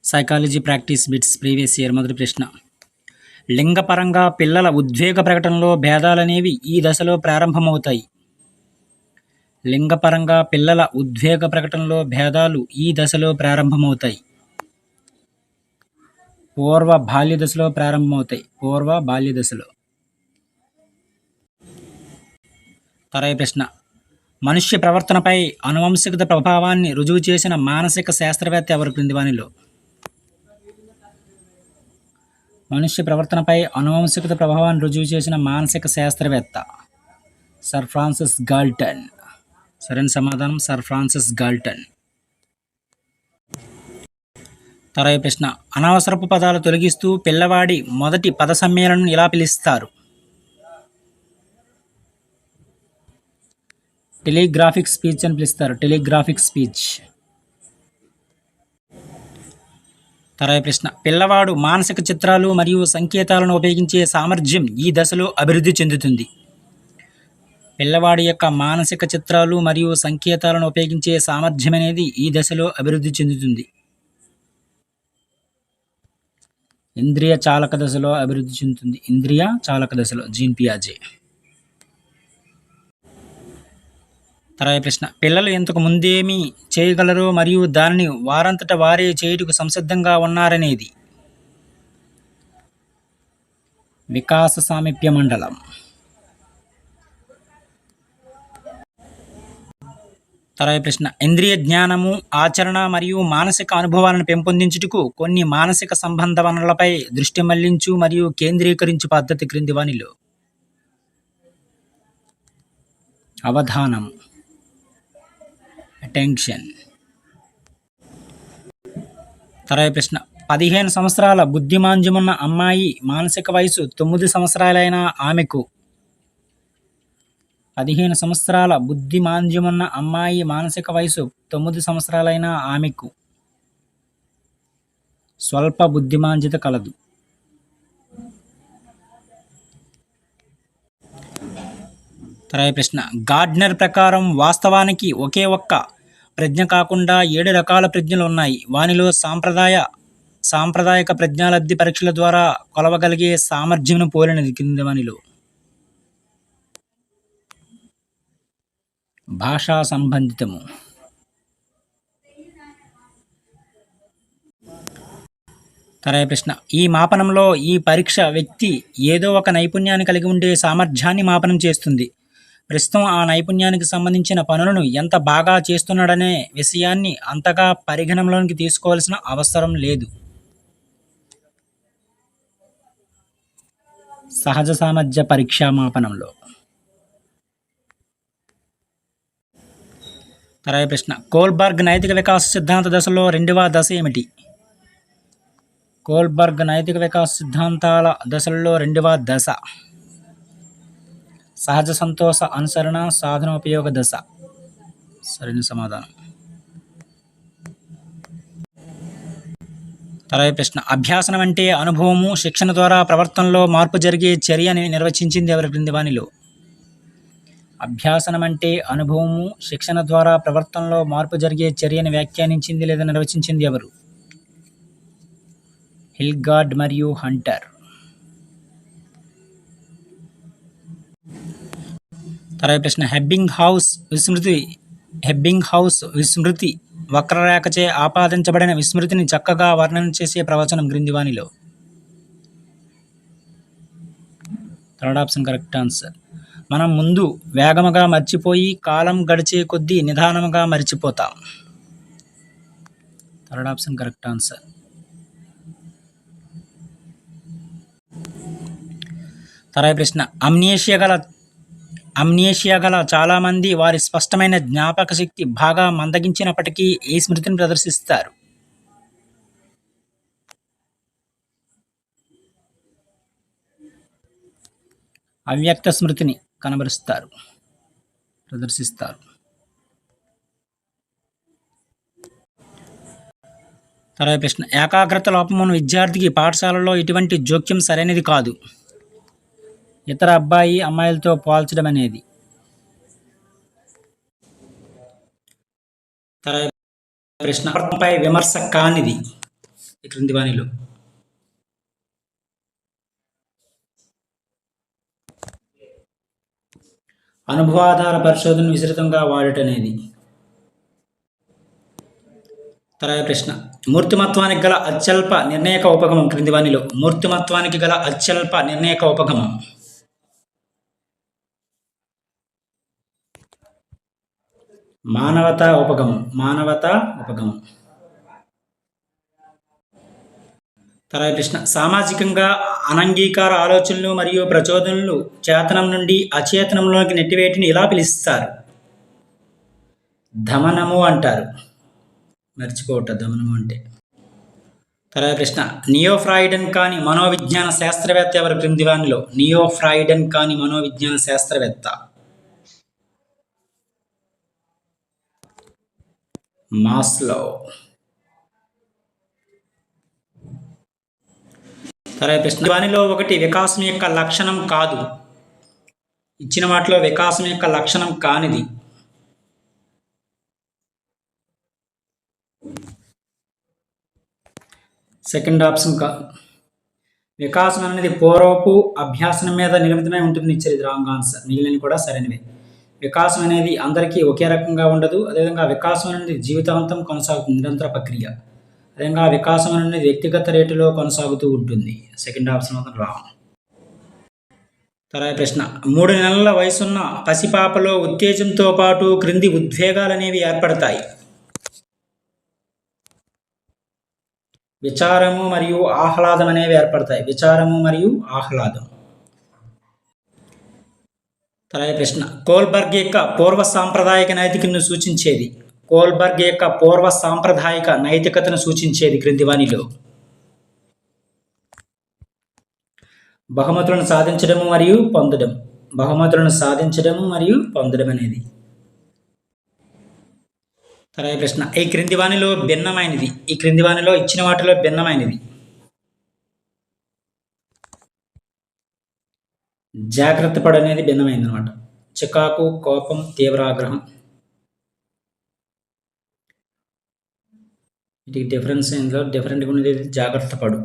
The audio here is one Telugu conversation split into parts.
Psychology practice bits previous year మొదటి ప్రశ్న. లింగపరంగా పిల్లల ఉద్వేగ ప్రకటనలో భేదాలనేవి ఈ దశలో ప్రారంభమవుతాయి. లింగపరంగా పిల్లల ఉద్వేగ ప్రకటనలో భేదాలు ఈ దశలో ప్రారంభమవుతాయి. పూర్వ బాల్య దశలో ప్రారంభమవుతాయి. పూర్వ బాల్య దశలో. తరగతి ప్రశ్న. మనుష్య ప్రవర్తనపై అనువంశికత ప్రభావాన్ని రుజువు చేసిన మానసిక శాస్త్రవేత్త ఎవరు క్రింది వానిలో? మనుష్య ప్రవర్తనపై అనువంశికత ప్రభావాన్ని రుజువు చేసిన మానసిక శాస్త్రవేత్త సర్ ఫ్రాన్సిస్ గాల్టన్. సరైన సమాధానం సర్ ఫ్రాన్సిస్ గాల్టన్. తరగతి ప్రశ్న. అనవసరపు పదాలు తొలగిస్తూ పిల్లవాడి మొదటి పద సమ్మేళనం ఇలా పిలుస్తారు? టెలిగ్రాఫిక్ స్పీచ్ అని పిలుస్తారు. Telegraphic speech. తరగతి ప్రశ్న. పిల్లవాడు మానసిక చిత్రాలు మరియు సంకేతాలను ఉపయోగించే సామర్థ్యం ఈ దశలో అభివృద్ధి చెందుతుంది. పిల్లవాడి యొక్క మానసిక చిత్రాలు మరియు సంకేతాలను ఉపయోగించే సామర్థ్యం అనేది ఈ దశలో అభివృద్ధి చెందుతుంది. ఇంద్రియ చాలక దశలో అభివృద్ధి చెందుతుంది. ఇంద్రియ చాలక దశలో. జీన్ పియాజే. తరగతి ప్రశ్న. పిల్లలు ఇంతకు ముందేమి చేయగలరో మరియు దానిని వారంతట వారే చేయుటకు సంసిద్ధంగా ఉన్నారనేది? వికాస సామీప్య మండలం. తరగతి ప్రశ్న. ఇంద్రియ జ్ఞానము, ఆచరణ మరియు మానసిక అనుభవాలను పెంపొందించుటకు కొన్ని మానసిక సంబంధ వనరులపై దృష్టి మళ్లించు మరియు కేంద్రీకరించు పద్ధతి క్రింది వానిలో? అవధానం. అటెన్షన్. తరగతి ప్రశ్న. 15 సంవత్సరాల బుద్ధిమాంద్యమున్న అమ్మాయి మానసిక వయసు 9 సంవత్సరాలైన ఆమెకు 15 సంవత్సరాల బుద్ధిమాంద్యమున్న అమ్మాయి మానసిక వయసు 9 సంవత్సరాలైన ఆమెకు స్వల్ప బుద్ధిమాంద్యత కలదు. తరగతి ప్రశ్న. గార్డ్నర్ ప్రకారం వాస్తవానికి ఒకే ఒక్క ప్రజ్ఞ కాకుండా 7 రకాల ప్రజ్ఞలు ఉన్నాయి. వానిలో సాంప్రదాయక ప్రజ్ఞాలబ్ధి పరీక్షల ద్వారా కొలవగలిగే సామర్థ్యంను పోలినది క్రింది వానిలో? భాషా సంబంధితము. తరగతి ప్రశ్న. ఈ మాపనంలో ఈ పరీక్ష వ్యక్తి ఏదో ఒక నైపుణ్యాన్ని కలిగి ఉండే సామర్థ్యాన్ని మాపనం చేస్తుంది. ప్రస్తుతం ఆ నైపుణ్యానికి సంబంధించిన పనులను ఎంత బాగా చేస్తున్నాడనే విషయాన్ని అంతగా పరిగణనలోకి తీసుకోవాల్సిన అవసరం లేదు. సహజ సామర్థ్య పరీక్షా మాపనంలో. తరగతి ప్రశ్న. కోల్బర్గ్ నైతిక వికాస సిద్ధాంత దశలో 2వ దశ ఏమిటి? కోల్బర్గ్ నైతిక వికాస సిద్ధాంతాల దశల్లో 2వ దశ సహజ సంతోష అనుసరణ సాధనోపయోగ దశ. సరైన సమాధానం. తరగతి ప్రశ్న. అభ్యాసనం అంటే అనుభవము, శిక్షణ ద్వారా ప్రవర్తనలో మార్పు జరిగే చర్యని నిర్వచించింది ఎవరి క్రింది వానిలో? అభ్యాసనం అంటే అనుభవము, శిక్షణ ద్వారా ప్రవర్తనలో మార్పు జరిగే చర్యని వ్యాఖ్యానించింది లేదా నిర్వచించింది ఎవరు? హిల్గార్డ్ మరియు హంటర్. తరగతి ప్రశ్న. హెబ్బింగ్ హౌస్ విస్మృతి వక్రరేఖచే ఆపాదించబడిన విస్మృతిని చక్కగా వర్ణన చేసే ప్రవచనం క్రింది వానిలో? Third option correct answer. మనం ముందు వేగముగా మర్చిపోయి కాలం గడిచే కొద్దీ నిదానముగా మర్చిపోతాం. Third option correct answer. తరగతి ప్రశ్న. అమ్నేషియా గల చాలామంది వారి స్పష్టమైన జ్ఞాపక శక్తి బాగా మందగించినప్పటికీ ఏ స్మృతిని ప్రదర్శిస్తారు? అవ్యక్త స్మృతిని ప్రదర్శిస్తారు. తరగతి ప్రశ్న. ఏకాగ్రత లోపమున్న విద్యార్థికి పాఠశాలలో ఇటువంటి జోక్యం సరైనది కాదు. ఇతర అమ్మాయిలతో పోల్చడం అనేది. ప్రశ్న పై విమర్శ కానిది ఈ క్రింది వానిలో? అనుభవాధార పరిశోధన విస్తృతంగా వాడటనేది. తర్వాత ప్రశ్న, మూర్తిమత్వానికి గల అత్యల్ప నిర్ణయక ఉపగమం క్రింది వానిలో? మూర్తిమత్వానికి గల అత్యల్ప నిర్ణయక ఉపగమం. మానవతా ఉపగమం. మానవతా ఉపగమం. తర్వాత ప్రశ్న, సామాజికంగా అనంగీకార ఆలోచనలు మరియు ప్రచోదనలు చేతనం నుండి అచేతనంలోకి నెట్టివేటిని ఇలా పిలుస్తారు? దమనము అంటారు. మర్చిపోవట దమనము అంటే. తర్వాత ప్రశ్న, నియోఫ్రాయిడన్ కాని మనోవిజ్ఞాన శాస్త్రవేత్త ఎవరు క్రింది వానిలో? నియోఫ్రాయిడన్ కాని మనోవిజ్ఞాన శాస్త్రవేత్త. మాస్లో. తర్వాత ప్రశ్న, వానిలో ఒకటి వికాసం యొక్క లక్షణం కాదు. ఇచ్చిన వాటిలో వికాసం యొక్క లక్షణం కానిది. సెకండ్ ఆప్షన్ వికాసం అనేది పూర్వపు అభ్యాసం మీద నిర్మితమై ఉంటుంది ఇచ్చారు. ఇది రాంగ్ ఆన్సర్. మిగిలినవి కూడా సరైనవి. వికాసం అనేది అందరికీ ఒకే రకంగా ఉండదు. అదేవిధంగా వికాసం అనేది జీవితాంతం కొనసాగుతుంది, నిరంతర ప్రక్రియ. అదేవిధంగా వికాసం అనేది వ్యక్తిగత రేటులో కొనసాగుతూ ఉంటుంది. సెకండ్ ఆప్షన్ మాత్రం రాంగ్. తర్వాత ప్రశ్న, 3 నెలల వయసున్న పసిపాపలో ఉత్తేజంతో పాటు క్రింది ఉద్వేగాలు అనేవి ఏర్పడతాయి? విచారము మరియు ఆహ్లాదం అనేవి ఏర్పడతాయి. విచారము మరియు ఆహ్లాదం. తర్వాత ప్రశ్న, కోల్బర్గ్ యొక్క పూర్వ సాంప్రదాయిక నైతికతను సూచించేది? కోల్బర్గ్ యొక్క పూర్వ సాంప్రదాయిక నైతికతను సూచించేది క్రింది వానిలో? బహుమతులను సాధించడము మరియు పొందడం. బహుమతులను సాధించడము మరియు పొందడం అనేది. తర్వాత ప్రశ్న, ఈ క్రింది వానిలో భిన్నమైనది? ఈ క్రింది వానిలో ఇచ్చిన వాటిలో భిన్నమైనది. జాగ్రత్త పడు అనేది భిన్నమైంది అనమాట. చికాకు, కోపం, తీవ్రాగ్రహం. వీటికి డిఫరెన్స్ ఏందో డిఫరెంట్గా ఉండేది జాగ్రత్త పడు.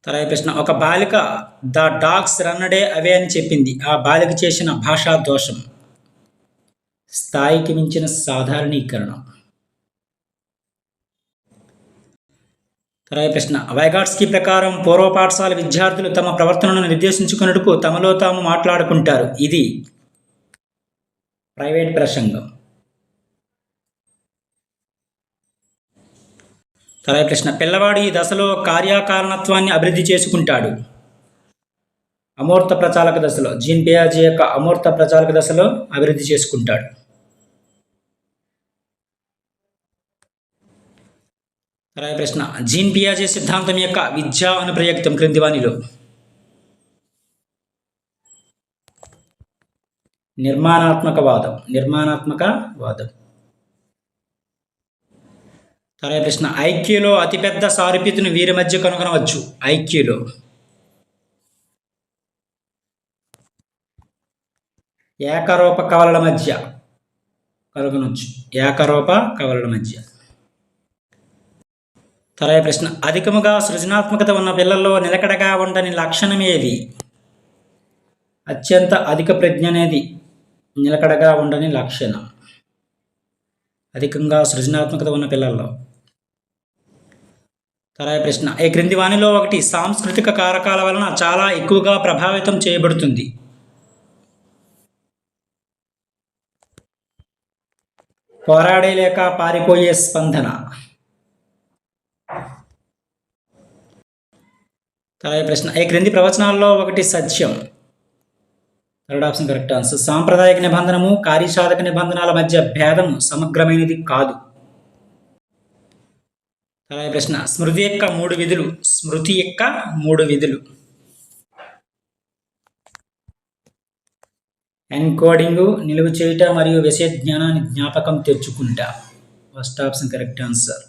తర్వాత ప్రశ్న, ఒక బాలిక ద డాగ్స్ రన్నడే అవే అని చెప్పింది. ఆ బాలిక చేసిన భాషా దోషం. స్థాయికి మించిన సాధారణీకరణం. తర్వాత ప్రశ్న, వైగాట్స్కీ ప్రకారం పూర్వ పాఠశాల విద్యార్థులు తమ ప్రవర్తనను నిర్దేశించుకున్నట్టుకు తమలో తాము మాట్లాడుకుంటారు. ఇది ప్రైవేట్ ప్రసంగం. తర్వాత ప్రశ్న, పిల్లవాడు ఈ దశలో కార్యకారణత్వాన్ని అభివృద్ధి చేసుకుంటాడు. అమూర్త ప్రచాలక దశలో. జీన్ పియాజే యొక్క అమూర్త ప్రచాలక దశలో అభివృద్ధి చేసుకుంటాడు. తర్వాత ప్రశ్న, జీన్ పియాజే సిద్ధాంతం యొక్క విద్యా అనుప్రయుక్తం క్రింది వానిలో? నిర్మాణాత్మకవాదం. నిర్మాణాత్మకవాదం. తర్వాత ప్రశ్న, ఐక్యూలో అతిపెద్ద సారూప్యతను వీరి మధ్య కనుగొనవచ్చు. ఐక్యూలో ఏకరూప కవలల మధ్య కనుగొనవచ్చు. ఏకరూప కవలల మధ్య. తర్వాత ప్రశ్న, అధికముగా సృజనాత్మకత ఉన్న పిల్లల్లో నిలకడగా ఉండని లక్షణం ఏది? అత్యంత అధిక ప్రజ్ఞ అనేది నిలకడగా ఉండని లక్షణం. అధికంగా సృజనాత్మకత ఉన్న పిల్లల్లో. తర్వాత ప్రశ్న, ఈ క్రింది వానిలో ఒకటి సాంస్కృతిక కారకాల వలన చాలా ఎక్కువగా ప్రభావితం చేయబడుతుంది? పోరాడే లేక పారిపోయే స్పందన. తర్వాత ప్రశ్న, ఈ క్రింది ప్రవచనాల్లో ఒకటి సత్యం? Third option correct answer. సాంప్రదాయిక నిబంధనము కార్యసాధక నిబంధనల మధ్య భేదం సమగ్రమైనది కాదు. తర్వాత ప్రశ్న, స్మృతి యొక్క 3 విధులు. స్మృతి యొక్క 3 విధులు. ఎన్కోడింగ్, నిలువ చేయుట మరియు విషయ జ్ఞానాన్ని జ్ఞాపకం తెచ్చుకుంటా. First option correct answer.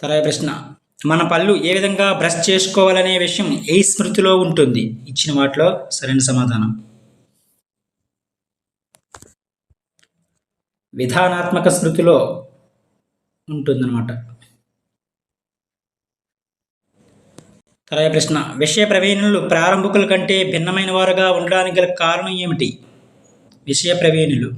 తర్వాత ప్రశ్న, మన పళ్ళు ఏ విధంగా బ్రష్ చేసుకోవాలనే విషయం ఏ స్మృతిలో ఉంటుంది? ఇచ్చిన వాటిలో సరైన సమాధానం విధానాత్మక స్మృతిలో ఉంటుందన్నమాట. తర్వాత ప్రశ్న, విషయ ప్రవీణులు ప్రారంభకుల కంటే భిన్నమైన వారుగా ఉండడానికి గల కారణం ఏమిటి? విషయ ప్రవీణులు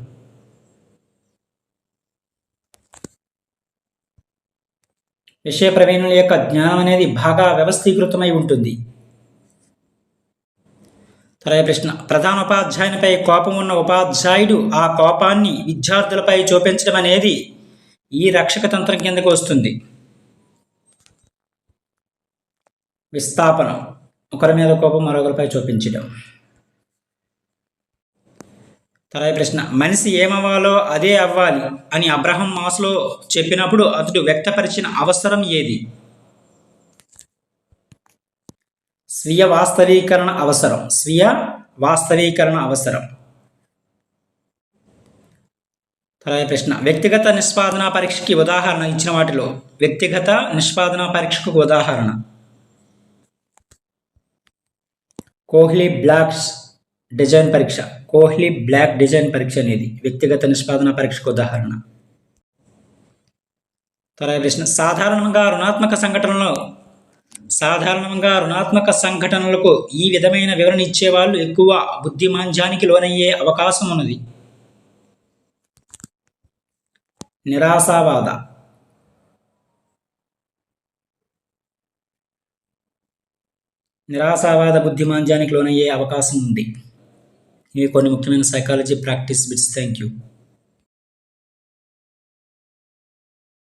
విషయ ప్రవీణుల యొక్క జ్ఞానం అనేది బాగా వ్యవస్థీకృతమై ఉంటుంది. తర్వాత ప్రశ్న, ప్రధానోపాధ్యాయునిపై కోపం ఉన్న ఉపాధ్యాయుడు ఆ కోపాన్ని విద్యార్థులపై చూపించడం అనేది ఈ రక్షక తంత్రం కిందకు వస్తుంది. విస్థాపనం, ఒకరి మీద కోపం మరొకరిపై చూపించడం. తర్వాత ప్రశ్న, మనిషి ఏమవ్వాలో అదే అవ్వాలి అని అబ్రహం మాస్లో చెప్పినప్పుడు అతడు వ్యక్తపరిచిన అవసరం ఏది? స్వీయ వాస్తవీకరణ అవసరం. స్వీయ వాస్తవీకరణ అవసరం. తర్వాత ప్రశ్న, వ్యక్తిగత నిష్పాదన పరీక్షకి ఉదాహరణ ఇచ్చిన వాటిలో వ్యక్తిగత నిష్పాదన పరీక్షకు ఉదాహరణ. కోహ్లీ బ్లాక్స్ డిజైన్ పరీక్ష. కోహ్లీ బ్లాక్ డిజైన్ పరీక్ష అనేది వ్యక్తిగత నిష్పాదన పరీక్షకు ఉదాహరణ. తర్వాత ప్రశ్న, సాధారణంగా రుణాత్మక సంఘటనలకు ఈ విధమైన వివరణ ఇచ్చేవాళ్ళు ఎక్కువ బుద్ధిమాంద్యానికి లోనయ్యే అవకాశం ఉన్నది. నిరాశావాద. నిరాశావాద బుద్ధిమాంద్యానికి లోనయ్యే అవకాశం ఉంది. ఇవి కొన్ని ముఖ్యమైన psychology practice bits. Thank you.